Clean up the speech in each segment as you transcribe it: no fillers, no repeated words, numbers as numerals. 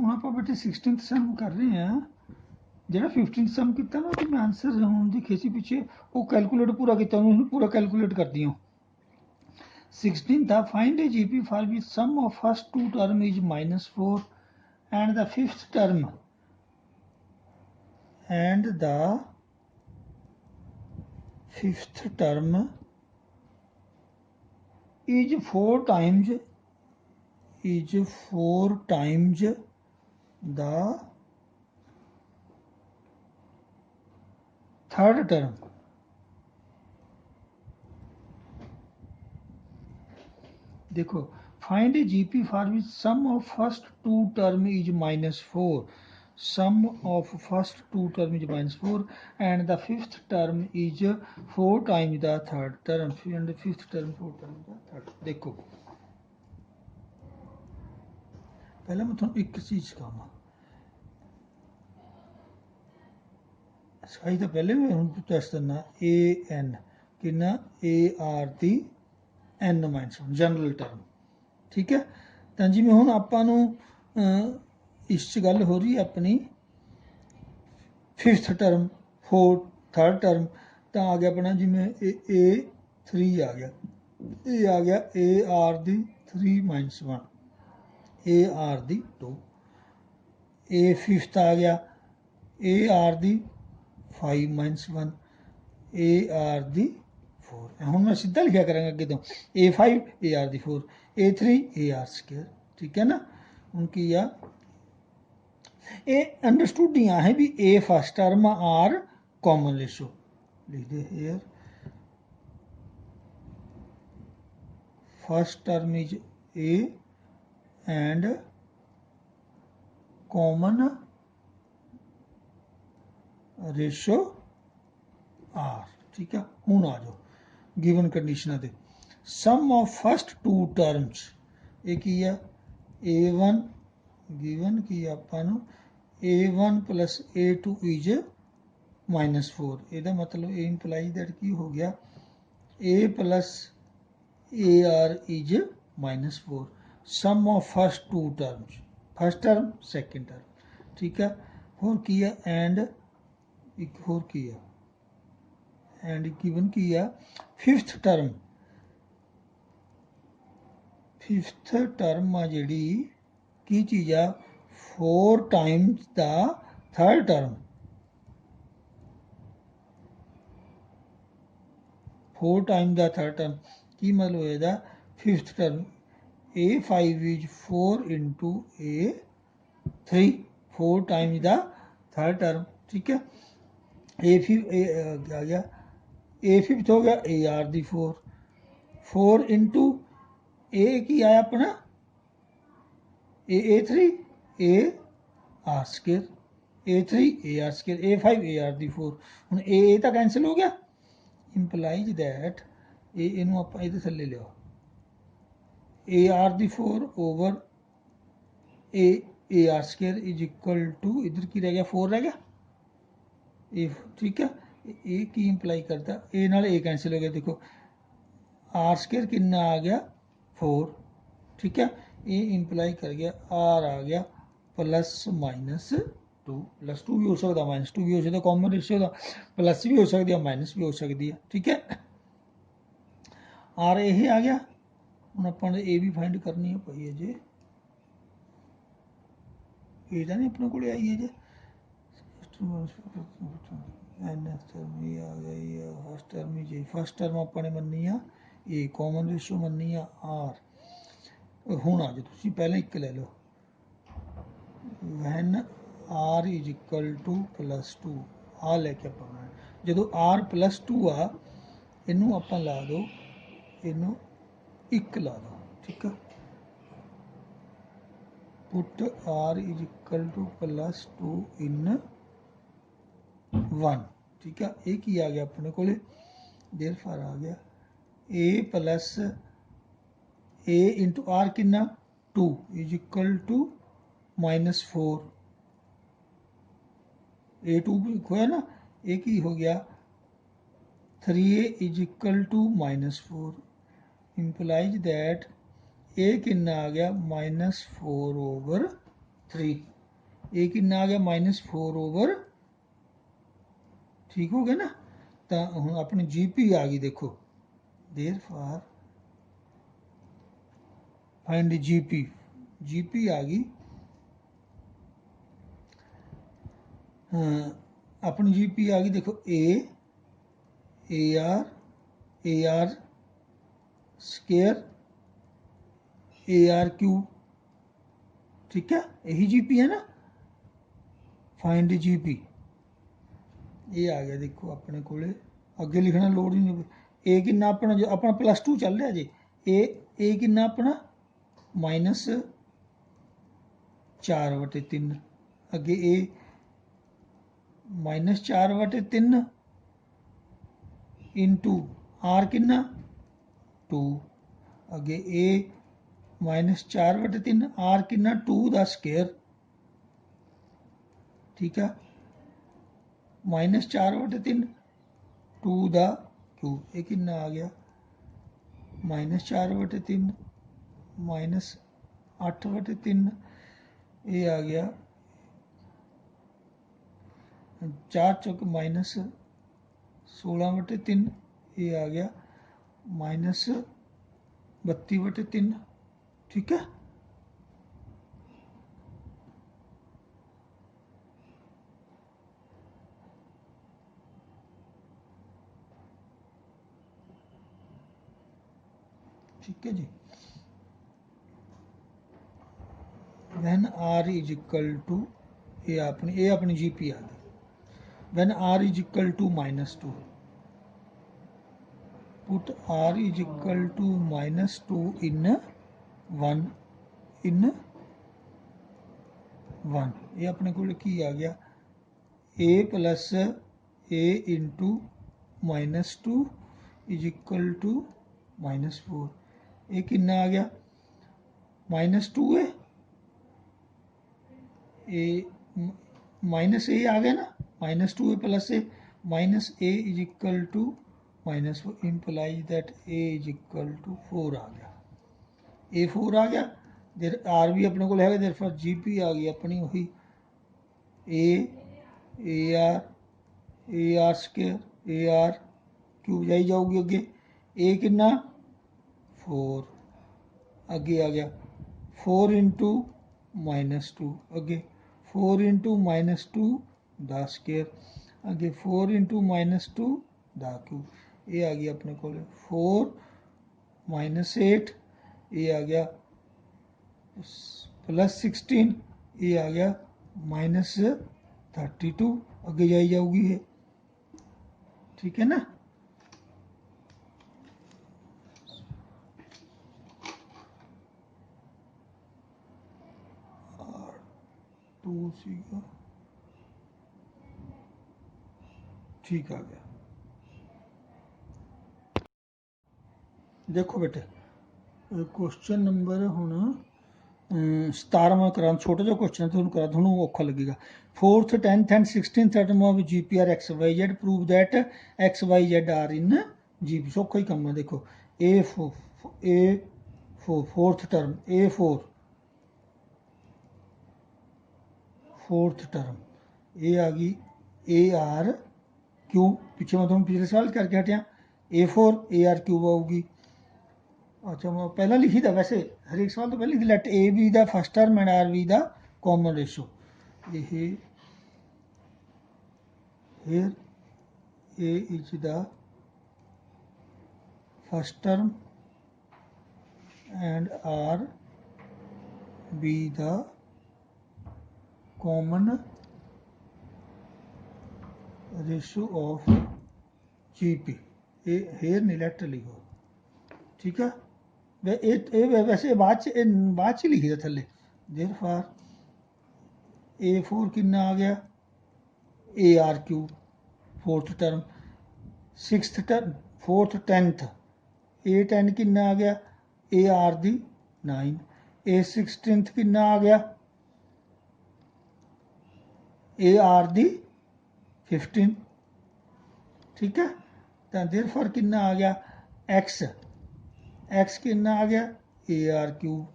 ਹੁਣ ਆਪਾਂ ਬੇਟੇ 16th ਸਮ ਕਰ ਰਹੇ ਹਾਂ। ਜਿਹੜਾ 15th ਸਮ ਕੀਤਾ ਨਾ ਕਿ ਮੈਂ ਆਨਸਰ ਹੁਣ ਦੀ ਖੇਸੀ ਪਿੱਛੇ ਉਹ ਕੈਲਕੂਲੇਟ ਪੂਰਾ ਕੀਤਾ, ਉਹਨੂੰ ਪੂਰਾ ਕੈਲਕੂਲੇਟ ਕਰਦੀ ਹਾਂ। 16th the find a GP for which sum of first two term is -4 and the fifth term is 4 times the third term. देखो find a GP for which sum of first two term is -4, sum of first two term is -4 and the fifth term is 4 times the third term, and the fifth term 4 times the third. देखो पहले मैं थोड़ा एक चीज सिखावा, सिखाई तो पहले मैं हूँ दस देना AN कितना AR दी N-1 जनरल टर्म। ठीक है, तो जिमें हुण आपां नूं इस गल हो रही है अपनी fifth term fourth third term, तो आ गया अपना जिमें A3 आ गया, ये आ गया AR दी 3-1, AR दी 2, A फिफ्थ आ गया AR दी 5-1, AR दी 4। हूँ मैं सीधा लिखा करेंगे अगे तो A5 AR दी 4, A3 AR स्क्वायर। ठीक है ना, हूँ की आ ये अंडरस्टूड नहीं है भी A first term R common ratio, लिख दे here first term is A and common ratio R. ठीक है, हूँ आ जाओ given condition the sum of first two terms, ये की है A1 गिवन की आपां नूं A1 प्लस A2 इज -4, ਇਹਦਾ मतलब A इंप्लाई दैट की हो गया A plus AR is -4, sum of first two terms, first term second term. ठीक है, होर की है एंड एक होर की है एंड गिवन की है फिफ्थ टर्म आ जिहड़ी की चीज़ आ 4 times the third term, 4 times the third term की मतलब होएगा fifth term A5 is 4 into A3, 4 times the third term. ठीक है, A फिफ्थ आ गया A फिफ्थ हो गया AR दी 4 इंटू A की आया अपना A3 AR square, A3 AR square, A5 AR दी 4। हुण A तो कैंसिल हो गया, इंप्लाइज दैट इनू आप ये थले लिया AR दी 4 over AR square is equal to इधर की रह गया 4 रह गया A। ठीक है, ए की इंप्लाई करता ए नाल ए कैंसिल हो गया, देखो आर स्क्वायर कितना आ गया 4। ठीक है, ए इंप्लाई कर गया आर आ गया +-2, +2 भी हो सकता -2 भी हो सकता, कॉमन रेशियो का प्लस भी हो सकती है माइनस भी हो सकती है। ठीक है, आर यही आ गया, हूँ अपन ए भी फाइंड करनी है पई है जे ए तो नहीं अपने को आई है जे फर्स्ट टर्म अपने मन्नी आ ए कॉमन रेशो मन्नी आ आर। हूँ आ जाओ तुम पहले एक ले लो when R is equal to +2 आ लैके आप जो आर +2 आ इनू आप ला दो, इनू एक ला दो। ठीक है, put R is equal to +2 in 1। ठीक है, एक ही आ गया अपने को देर फार आ गया A plus A into R कितना 2 इज इक्वल टू -4, A2 भी खोया ना, एक ही हो गया 3A is equal to -4, implies that A कितना आ गया -4/3। ए किन्ना आ गया -4/, ठीक हो गया ना। तो हुण अपनी GP आ गई, देखो देयरफॉर फाइंड GP, GP आ गई। अपनी GP आ गई, देखो AR स्केयर AR क्यूब, ठीक है, यही GP है ना। फाइंड GP ये आ गया, देखो अपने को अगे लिखना लोड़ ही नहीं। ए किन्ना अपना, जो अपना +2 चल रहा जी, ए किन्ना अपना -4/3, अगे ए -4/3 इंटू R किन्ना 2, अगे ए -4/3 R किन्ना 2 दा स्केयर, ठीक है, -4/3 2 दा क्यूब, ये किन्ना आ गया -4/3 -8/3, ये आ गया 4 चौक -16/3, ये आ गया -32/3, ठीक है। ठीक है जी। When R is equal to, ये अपनी GP आ गई। When R is equal to -2, put R is equal to -2 in 1, ये अपने को की आ गया A plus A into -2 is equal to -4, ये किन्ना आ गया -2 है, ए माइनस ए आ गया ना, -2 है plus A, -a is equal to -4, implies that a is equal to 4 आ गया, a 4 आ गया। देर R भी अपने को है, देर फॉर GP आ गई अपनी वही AR स्केयर AR क्यूब जाई जाऊगी अगे, a किन्ना 4, अगे आ गया 4 इंटू -2, अगे 4 इंटू -2 दा स्केयर, अगे 4 इंटू -2 दा क्यूब, ये आ गया अपने को 4 -8, ये आ गया +16, ये आ गया -32, अगे जाई जाऊगी ये, ठीक है ना। R2 सीगा, ठीक आ गया। देखो बेटे क्वेश्चन नंबर हुण 17वां करा, छोटा जो क्वेश्चन है करा, थोड़ा औखा लगेगा। 4th 10th and 16th term of GP are XYZ, prove that XYZ are in GP, सौखा ही कम है। देखो fourth term A4 fourth term ये आ गई AR क्यूब, पीछे मैं तुम्हें पिछले सवाल करके हटिया, A4 AR क्यूब आऊगी। अच्छा मैं पहला लिखी था, वैसे हर एक सवाल तो पहले लिखी, let A be the first term and R be the common ratio, ये here A is the first term and R be the common ratio of GP, ये here नहीं लेट लिखो, ठीक है। वैसे बाद च लिखी था थले, देयरफॉर A4 किन्ना आ गया AR cube fourth term, sixth term fourth 10th A10 किन्ना आ गया AR दी 9, A16 किन्ना आ गया AR दी 15, ठीक है। तो देयरफॉर किन्ना आ गया X किन्ना आ गया AR क्यूब,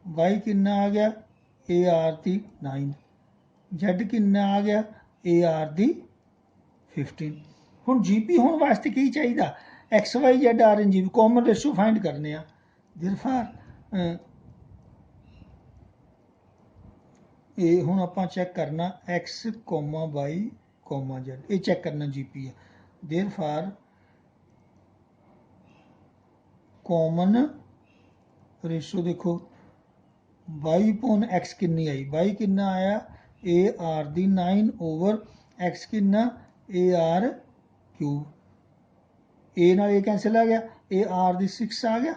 Y किन्ना आ गया AR दी 9, Z किन्ना आ गया AR दी 15। हुण GP होने वास्ते की चाहिए XYZ R इन GB कॉमन रेशो फाइंड करने आ देयरफॉर ये हुण आपां चैक करना X, Y, Z ये चैक करना GP है देयरफॉर कॉमन रेशो देखो y/x किन्नी आई y किन्ना आया AR दी 9 ओवर x किन्ना AR क्यूब ए नाल ए कैंसिल आ गया AR दी 6 आ गया।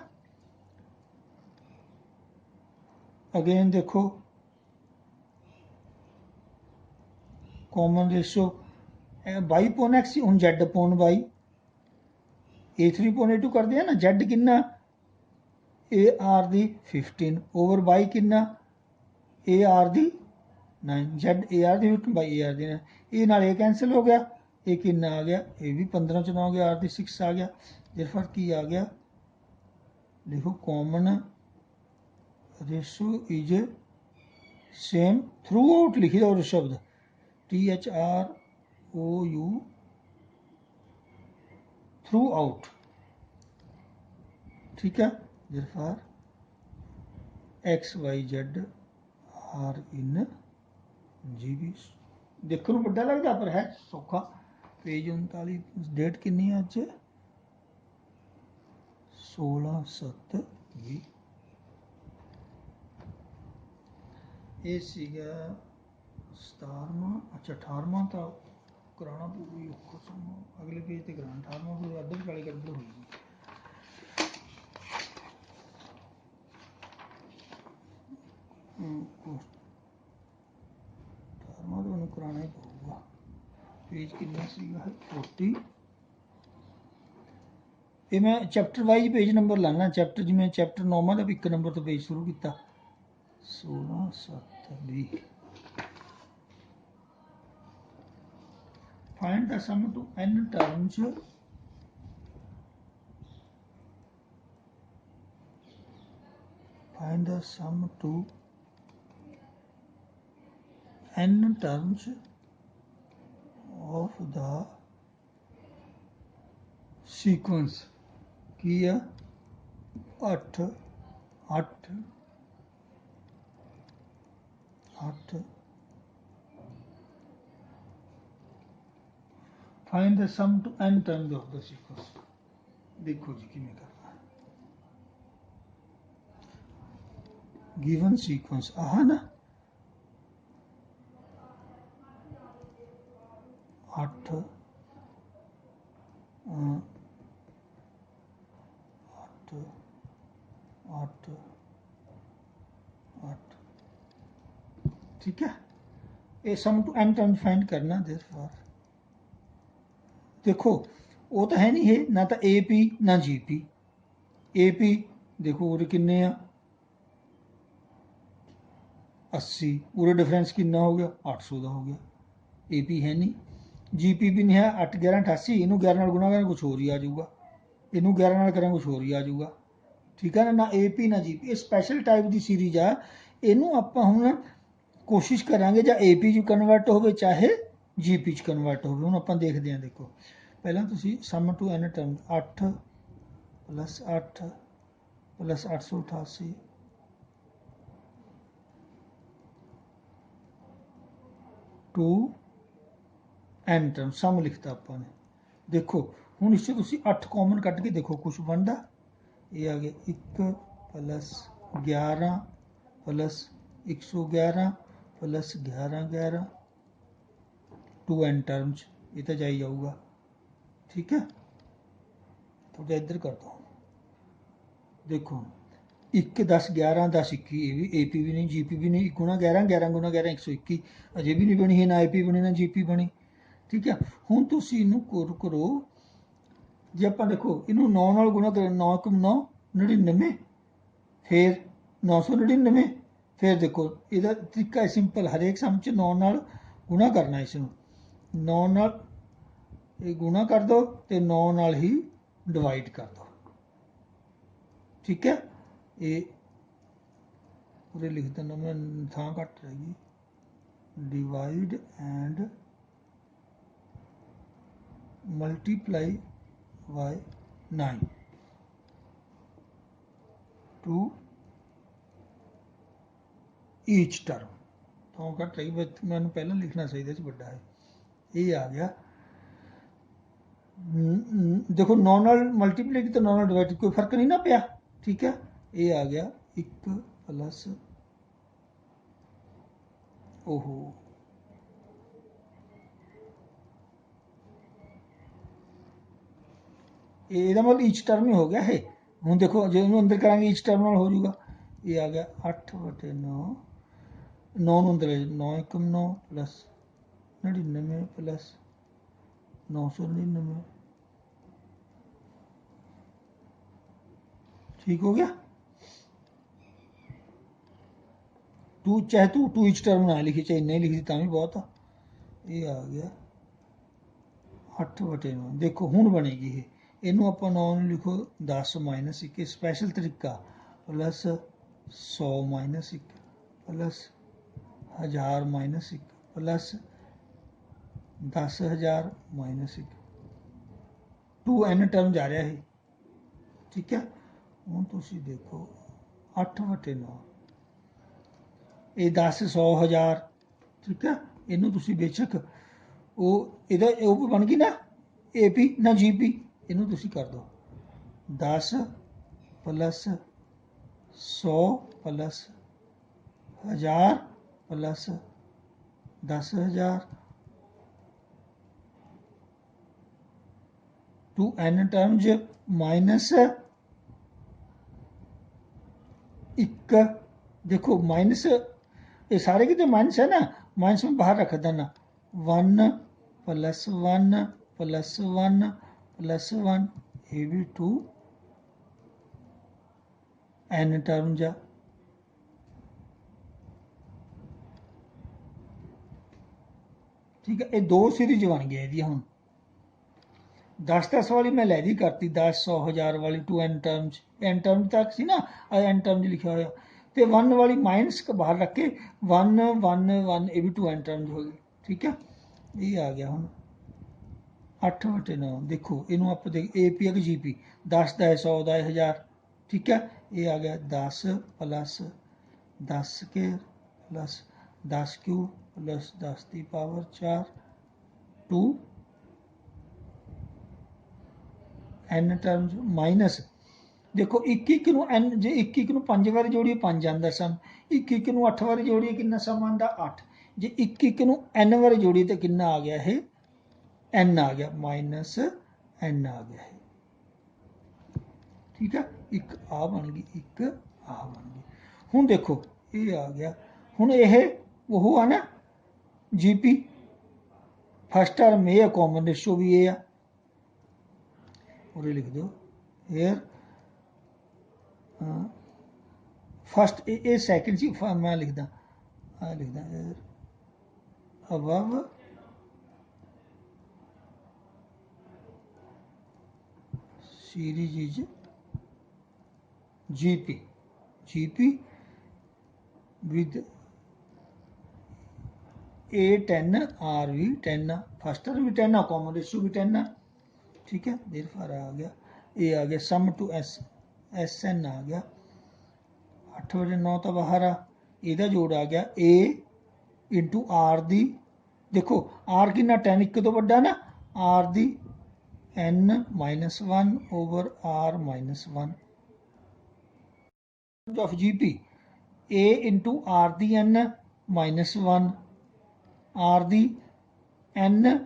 अगेन देखो कॉमन रेशो y/x हुण z/y A3/A2 कर दिया ना z किन्ना AR दी 15 ओवर y किन्ना AR the 9 z AR the 15 by AR दी 9 ए नाल ए कैंसिल हो गया ये किन्ना आ गया ये भी 15 च 9 गया R दी 6 आ गया देयरफॉर की आ गया लिखो common ratio is same throughout लिखी दो शब्द THROU थ्रू आउट ठीक है therefore XYZ are in GB देखने को बड़ा लगता पर है सौखा पेज 39 डेट कितनी है अज 16/7/20 ये सीगा 17वां अच्छा 18वां तो कराना पूरी औखा सुनो अगले पेज ते कराना 18वां फिर अद्धे वाली गड़बड़ होगी तो कराना ही पऊगा पेज कितना सीगा 40 ये मैं चैप्टर वाइज पेज नंबर लाना चैप्टर जिमें चैप्टर 9वां का भी 1 नंबर तो पेज शुरू किया 16/7/20 find the sum to n terms find the sum to n terms of the sequence की है 8 8 8 find the sum to n terms of the sequence देखो जी किमें करना गिवन सीक्वेंस आहा ना 8 8 8 8 ठीक है ये सम टू n टर्म्स फाइंड करना देयरफॉर देखो वो तो है नहीं है ना तो AP ना GP AP देखो उरे किन्ने आ 80 पूरा डिफरेंस कितना हो गया 800 का हो गया AP है नहीं GP भी नहीं है 8 11 88 इनू 11 नाल गुणा करें कुछ होर ही आ जाऊगा इनू 11 नाल करें कुछ होर ही आ जाऊगा ठीक है ना AP ना GP स्पैशल टाइप की सीरीज आ इनू आपां हुण कोशिश करांगे ਜਾਂ AP ਚ ਕਨਵਰਟ ਹੋਵੇ ਚਾਹੇ GP ਚ ਕਨਵਰਟ ਹੋਵੇ ਹੁਣ ਆਪਾਂ ਦੇਖਦੇ ਹਾਂ ਦੇਖੋ ਪਹਿਲਾਂ ਤੁਸੀਂ sum to n term 8 + 8 + 888 to n term sum लिखता ਆਪਾਂ ਨੇ देखो ਹੁਣ ਇਸ 'ਚ ਤੁਸੀਂ 8 ਕਾਮਨ ਕੱਢ ਕੇ ਦੇਖੋ ਕੁਝ ਬਣਦਾ ਇਹ ਆ ਗਿਆ 1 + 11 + 111 + 11 11 टू n टर्म्स ये तो जा ही जाऊगा ठीक है थोड़ा इधर कर दो देखो 1 10 11 10 21 ये भी AP भी नहीं GP भी नहीं गुणा 11 11 गुणा 11 121 अजे भी नहीं बनी है ना AP बनी ना GP बनी ठीक है हुण तुसीं इनू करो जे आप देखो इनू 9 नाल गुणा करो 9 × 9 99 फिर 999 फिर देखो ਇਹਦਾ तरीका है सिंपल हर एक सम च 9 नाल गुणा करना इसनू 9 नाल ये गुणा कर दो तो 9 नाल ही डिवाइड कर दो ठीक है ये पूरे लिख देना मैं थां घट रहेगी divide and multiply by 9 to each term. तो घट रही मैंने पहले लिखना चाहिए बड़ा है, ये आ गया। देखो नॉनल मल्टीप्लाई की तो नॉनल डिवाइड कोई फर्क नहीं ना पिया, ठीक है। ये आ गया 1 प्लस ओहो ਇਹਦਾ मतलब ईच टर्म ही हो गया है। हूँ देखो जो अंदर करांगे ईच टर्म हो जाऊगा। ये आ गया 8/9 9 अंदर 9 × 9 प्लस 99 प्लस 999, ठीक हो गया। चाहे टू ईच टर्म ना लिखी चाहे नहीं लिखी तो भी बहुत आ। ये आ गया 8/9। देखो हूँ बनेगी ये, इनू आप 9 लिखो 10 माइनस 1 स्पैशल तरीका plus 100 minus 1 plus 1000 minus 1 plus 10,000 minus 1 2n term जा रहा है, ठीक है। हूँ तुम देखो 8/9 ये 10 100 1000, ठीक है। इनू तुम बेशक वो इधर वो भी बन गई ना ए पी ना जी पी, इनू तुम कर दो 10 plus 100 plus 1000 plus 10,000 2n terms minus 1। देखो माइनस ये सारे की तो माइनस है ना, माइनस में बाहर रख देना 1 प्लस 1 प्लस 1 प्लस 1 ये भी 2n टर्म जा, ठीक है। ये 2 सीरीज बन गया दी। हम 10 वाली मैं लहरी करती 10 100 1000 वाली 2n टर्म्स n टर्म तक सी ना n टर्म लिखा हुआ तो 1 वाली माइनस का बाहर रख के 1 1 1 ये भी 2n टर्म्स हो गई, ठीक है। ये आ गया हम 8/9। देखो इनू आप देख ए पी है कि जी पी 10 का 100 का 1000, ठीक है। ये आ गया 10 प्लस 10 के प्लस 10 क्यूब प्लस 10 की पावर 4 2n टर्म्स माइनस देखो 1 ਨੂੰ n जे 1 ਨੂੰ 5 ਵਾਰੀ जोड़िए 5 आंदा सम, 1 ਨੂੰ 8 ਵਾਰੀ जोड़िए कितना सम आंदा 8, जे 1 ਨੂੰ n ਵਾਰੀ जोड़िए तो कितना आ गया है n आ गया माइनस n आ गया है, ठीक है। एक आ बन गई एक आ बन गई। हूँ देखो ये आ गया, हूँ ये वो है ना जीपी फर्स्ट टर्म ये कॉमन रेशो भी ये है, और लिख दो here first A second C मैं लिखदा above series is GP with A10 R भी 10 फर्स्ट टर्म भी 10 कॉमन रेशो भी 10, ठीक है। देर फार आ गया ये आ गया सम टू एस एन आ गया 8/9 तो बाहर आ, ਇਹਦਾ जोड़ आ गया A इंटू आर दी, देखो आर कि 10 1 तो बड़ा ना R the n -1 over r -1 of GP A into R the n -1 R the n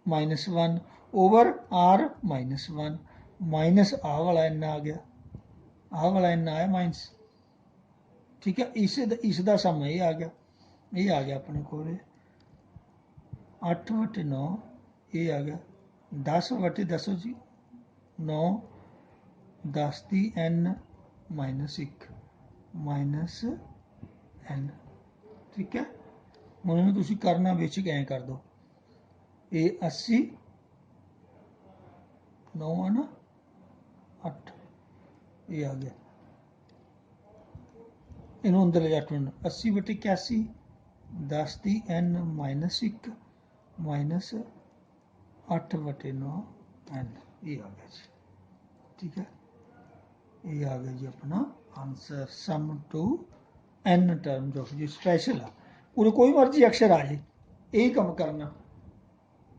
-1 over r -1 minus आ वाला n आ गया, आ वाला n आया माइनस, ठीक है। इसका सम ये आ गया, ये आ गया अपने को 8/9 ये आ गया 10/10 जी 9 10 की n -1 माइनस n, ठीक है। हम इन्हें तुम करना बेसिक ऐ कर दो ये 80 9 है ना 8 ये आ गया, इन्हों अंदर ले जा 80/81 10 ਦੀ n ਮਾਈਨਸ 1 ਮਾਈਨਸ 8/9 n, ये आ गया जी। ठीक है, ये आ गया जी अपना answer. Sum to n terms of जी स्पैशल आ, उरे कोई मर्जी अक्षर आ जाए यही काम करना।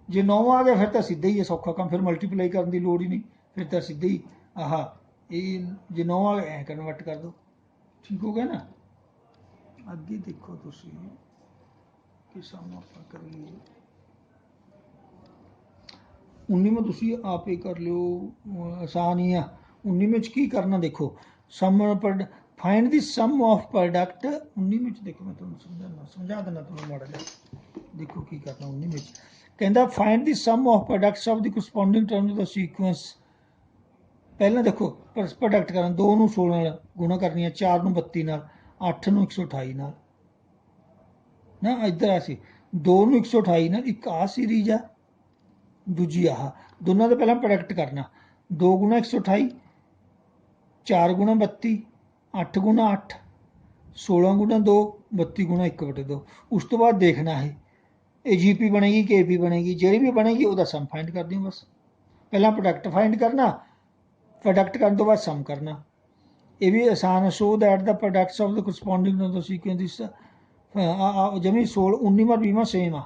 जे 9 आ गया फिर तो सीधा ही है, सौखा काम, फिर मल्टीप्लाई करने की लोड़ ही नहीं, फिर तो सीधा ही आह ये जे 9 आ गया कन्वर्ट कर दो, ठीक हो गया ना। अगे देखो तुसी कि सम आप करिए 19 में तुसी आप ही कर लो, आसान ही है। 19 में की करना देखो, sum find the sum of product. 19 में देखो मैं तुम्हें समझा देना तुम्हें माड़ा जा, देखो की करना 19 में कहता find the sum of products of the corresponding terms of the sequence. पहले देखो प्रोडक्ट करना, 2 ਨੂੰ 16 ਨਾਲ गुणा करनी है, 4 ਨੂੰ 32 ਨਾਲ, 8 ਨੂੰ 128 ਨਾਲ ना, इधर आ सी 2 ਨੂੰ 128 ਨਾਲ, एक आ सीरीज आ दूजी आह, दोनों का पहला प्रोडक्ट करना, 2 गुणा 128, 4 गुणा 32, 8 गुणा 8, 16 गुणा 2, 32 गुणा 1/2। उस तो बाद देखना है ये GP बनेगी कि AP बनेगी, जी भी बनेगी वह सम फाइंड कर दी बस। पहला प्रोडक्ट फाइंड करना, प्रोडक्ट करने तो बाद सम करना, ये भी आसान। Show that the products of the corresponding to the sequence जमी 16 19 और 20 सेम आ।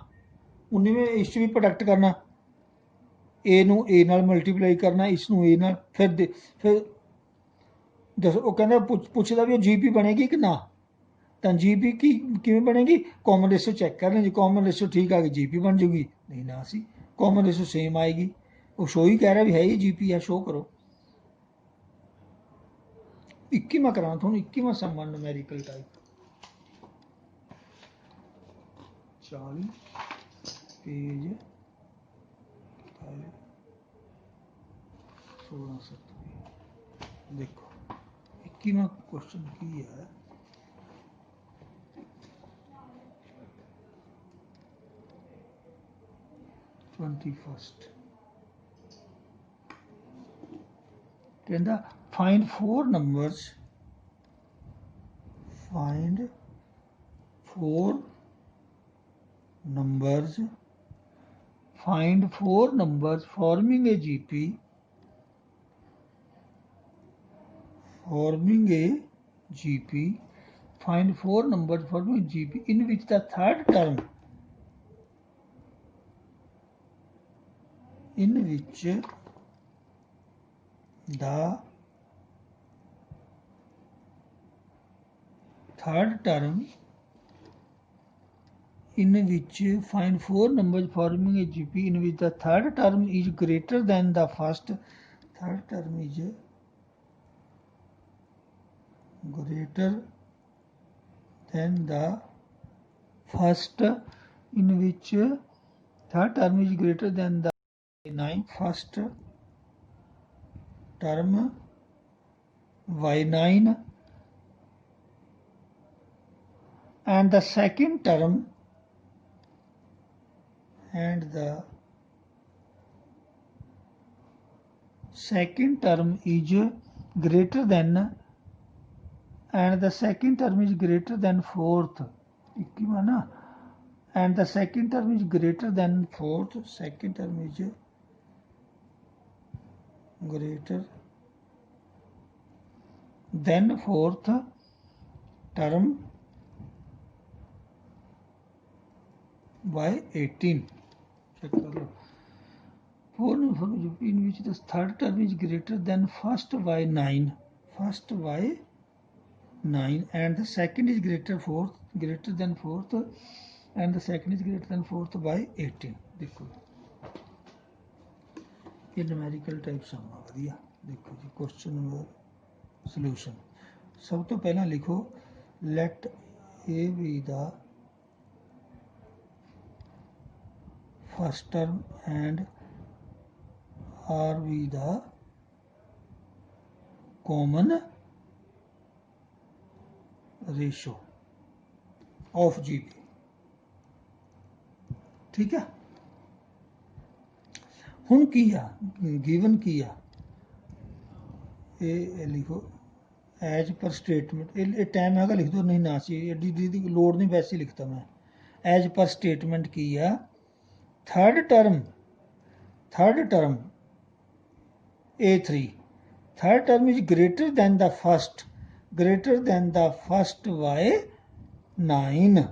19 में इस भी प्रोडक्ट करना, ए ਨੂੰ ए ਨਾਲ ਮਲਟੀਪਲਾਈ ਕਰਨਾ, ਇਸ ਨੂੰ ए ਨਾਲ, ਫਿਰ ਦੱਸੋ ਉਹ ਕਹਿੰਦਾ ਪੁੱਛਦਾ ਵੀ ਉਹ GP ਬਣੇਗੀ ਕਿ ਨਾ, ਤਾਂ GP ਕੀ ਕਿਵੇਂ ਬਣੇਗੀ, ਕਾਮਨ ਰੇਸ਼ੋ ਚੈੱਕ ਕਰਨਾ, ਜੇ ਕਾਮਨ ਰੇਸ਼ੋ ਠੀਕ ਆ ਗਈ GP ਬਣ ਜੂਗੀ, ਨਹੀਂ ਨਾ ਸੀ ਕਾਮਨ ਰੇਸ਼ੋ ਸੇਮ ਆਏਗੀ। ਉਹ ਸ਼ੋ ਹੀ ਕਹਿ ਰਿਹਾ ਵੀ ਹੈ ਇਹ GP ਹੈ, ਸ਼ੋ ਕਰੋ। 21ਵਾਂ ਕਰਾਂ ਤੁਹਾਨੂੰ, 21ਵਾਂ ਸਮ ਨੂਮੈਰੀਕਲ ਟਾਈਪ 40 पेज 16-17। देखो 21वां क्वेश्चन की है, कहता find 4 numbers, find 4 numbers, find 4 numbers forming a GP, forming a GP, find 4 numbers forming a GP in which the third term, in which the third term, in which find 4 numbers forming a GP in which the third term is greater than the first, third term is greater than the first, in which third term is greater than the 9 first term y9 and the second term, and the second term is greater than, and the second term is greater than fourth, and the second term is greater than fourth, second term is greater than fourth term by 18। check कर लो। 4 in which the third term is greater than first by 9, first by 9, and the second is greater than fourth, and the second is greater than fourth by 18। देखो ये numerical type सम आ वधिया। देखो जी question number solution, सब तो पहला लिखो let A be the first term and R be the common ratio of GP। ठीक है, हुण की आ गिवन की आ, ये लिखो एज पर स्टेटमेंट, ये टाइम हैगा लिख दो, नहीं ना सी एडी दी लोड़ नहीं, वैसे ही लिखता मैं। एज पर स्टेटमेंट की है third term A3 third term is greater than the first by 9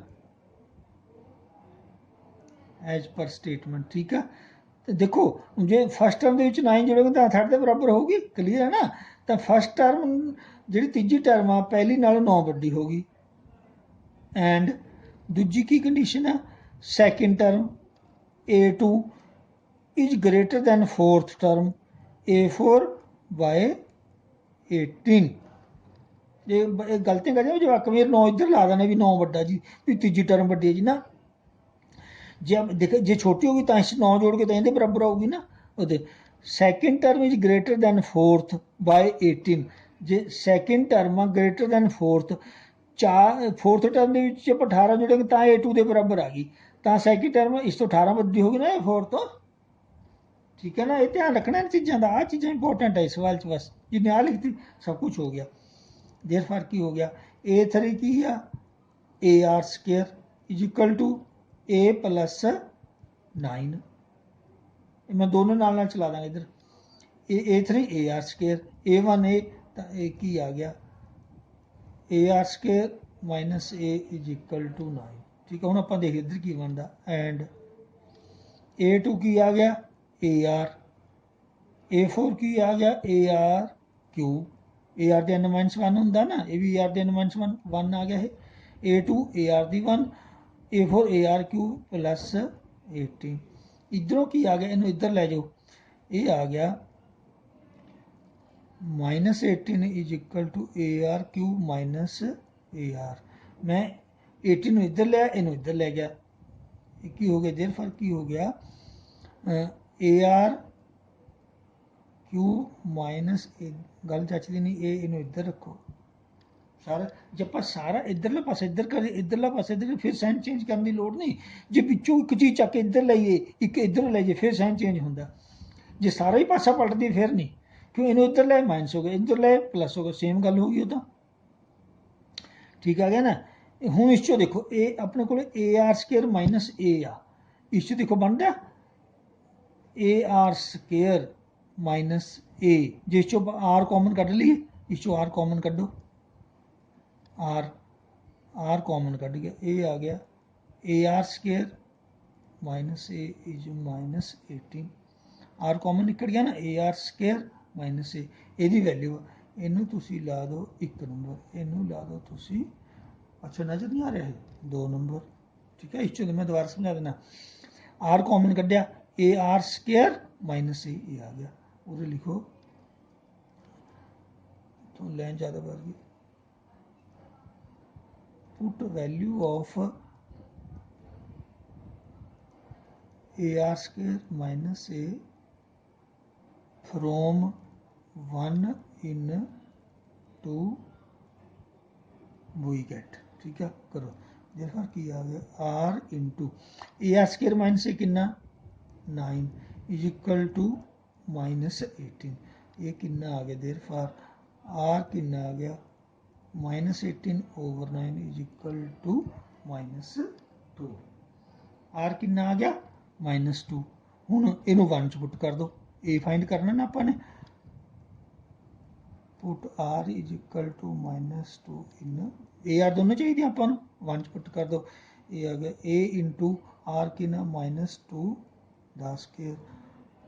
as per statement. ठीक है, तो देखो जे फस्ट टर्म के 9 जोड़ोगे तो थर्ड के बराबर होगी, क्लीयर है ना। तो फस्ट टर्म जी तीजी टर्म आ पहली नालों 9 वड्डी होगी। एंड दूजी की कंडीशन है second term A2 is greater than fourth term A4 by 18। ये गलतियां करते जवाक मेरे 9 इधर ला देने भी 9 वड्डा जी, भी तीजी टर्म वड्डी है जी ना। जे देख जे छोटी होगी तो 9 जोड़ के तो इहदे बराबर आऊगी ना। वो second term is greater than fourth by 18। जे सैकेंड टर्म आ greater than fourth fourth term के 18 जोड़ेंगे तो A2 के बराबर आ गई, तो सैकेंड टर्म इस तो 18 वड्डी होगी ना A4 तो। ठीक है ना, ये ध्यान रखना इन चीज़ों का, आ चीज़ें इंपॉर्टेंट है इस सवाल च। बस जिन्हें आ लिखती सब कुछ हो गया। देर फार की हो गया A3 की है AR square is equal to A plus 9। मैं दोनों नाल चला देंगे इधर A3 AR square A1 A की आ गया AR square minus A is equal to 9। ठीक है, हम आप देखिए इधर की बनता एंड A2 की आ गया AR A4 की आ गया AR क्यूब AR ਦੇ n-1 ਹੁੰਦਾ ना, ये भी AR ਦੇ n-1 आ गया है। A2 AR ਦੀ 1 A4 AR क्यूब प्लस 18। इधरों की आ गया, इन्हों इधर ले जाओ, ये आ गया minus 18 is equal to AR cube minus AR। मैं 18 इधर लिया, इन्हों इधर ले गया, की हो गया देर फर्क की हो गया AR क्यू माइनस गल जचती नहीं, ये इन्हों इधर रखो सारा। जब आप सारा इधरला पासा इधर कर इधरला पासा इधर फिर साइन चेंज करने की लोड़ नहीं। जे पिछों एक चीज़ चक इधर लाइए एक इधर लाइए फिर साइन चेंज होंगे। जे सारा ही पासा पलटदी फिर नहीं, क्यों इन्हों इधर लाए माइनस हो गया, इधर लाए प्लस हो गया, सेम गल होगी वो। ठीक आ गया ना। हूँ इस देखो ए अपने को AR स्केयर माइनस A आ, इस देखो बनता AR स्केयर माइनस A, जिस R कॉमन कढ़ लीए, इस R कॉमन कढ़ो, R कॉमन कढ़ गया, ये आ गया AR square minus A is minus 18। R common निकल गया ना, AR स्केयर माइनस A, यदी वैल्यू इनू तुसी ला दो 1 नंबर, इनू ला दो तुसी, अच्छा नज़र नहीं आ रहा है 2 नंबर। ठीक है, इस मैं दोबारा समझा देना। R कॉमन कढ़िया AR स्केयर माइनस A ये आ गया, उसे लिखो तो लाइन ज़्यादा बढ़ गई। Put value of AR square minus A from 1 in two we get. ठीक है, करो देखो की आ गया R into AR square minus A कितना 9 इज इक्वल टू माइनस 18। ये कितना आ गया देर फार R कितना आ गया minus 18 over 9 is equal to minus 2। R कितना आ गया माइनस 2। हूँ इनू 1 च पुट कर दो, ए फाइंड करना ना अपने, put R is equal to minus 2 in AR दोनों चाहिए अपन 1 च पुट कर दो। ये आ गया A इंटू R कितना माइनस 2 10 के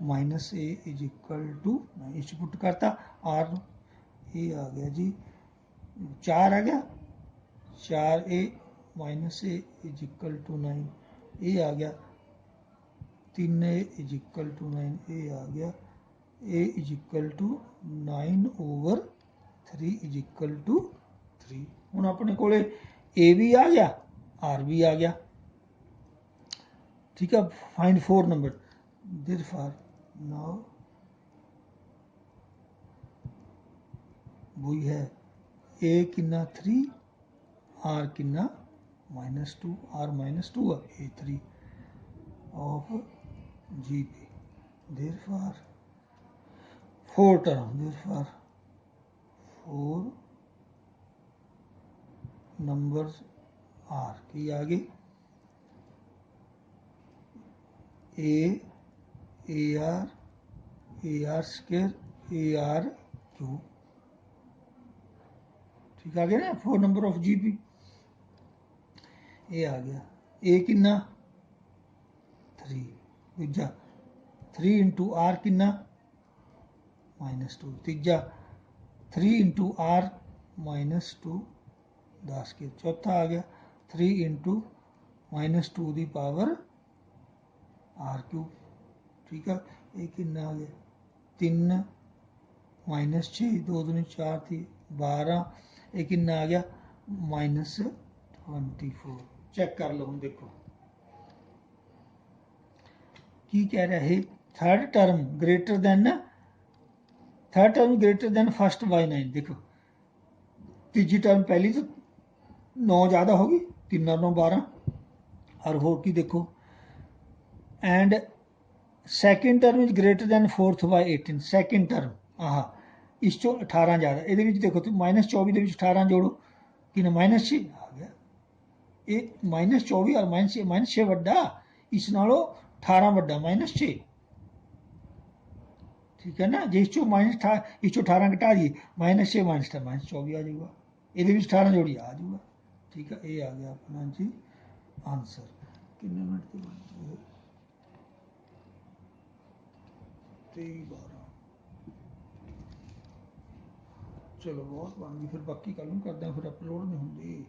minus A is equal to इस पुट करता R, ये आ गया जी 4 आ गया 4A minus A is equal to 9। ये आ गया 3A इज इक्वल टू 9। ये आ गया A is equal to 9 over 3 is equal to 3। हूँ अपने को A भी आ गया R भी आ गया। ठीक है, find 4 number there far now वही है A कितना 3 R कितना माइनस 2, R माइनस 2 है A3 ऑफ G पे देर फार 4 टर्म देर फार 4 नंबर R की आगे AR स्क्वायर AR क्यूब, ठीक आ गया ना 4 नंबर ऑफ GP, ये आ गया। A किन्ना 3, दूजा 3 इंटू R किन्ना -2, तीजा 3 इंटू R -2 10 के, चौथा आ गया 3 into -2 the power R cube, ठीक है। ये किन्ना आ गया 3 -6 2 दूनी 4 थी 12, ये किन्ना आ गया -24। चेक कर लो हम, देखो की कह रहा है, third term greater than first by 9। देखो तीजी टर्म पहली तो 9 ज़्यादा होगी, 3 और 9 12, और हो की देखो and second term is greater than fourth by 18। Second term ah is चो 18 ज़्यादा, ये देखो तो -24 के 18 जोड़ो कि -6 आ गया, ये -24 और -6 वड्डा, इस नालों 18 वड्डा -6, ठीक है ना। जे इस चो 18 घटा दिए -6 -24 आ जाऊगा, ये 18 जोड़ी आ जाऊगा, ठीक है। ये आ गया अपना जी आंसर। कितने मिनट के बाद 23:12। चलो बहुत बन गई, फिर बाकी कल करते हैं, फिर अपलोड नहीं होंगी।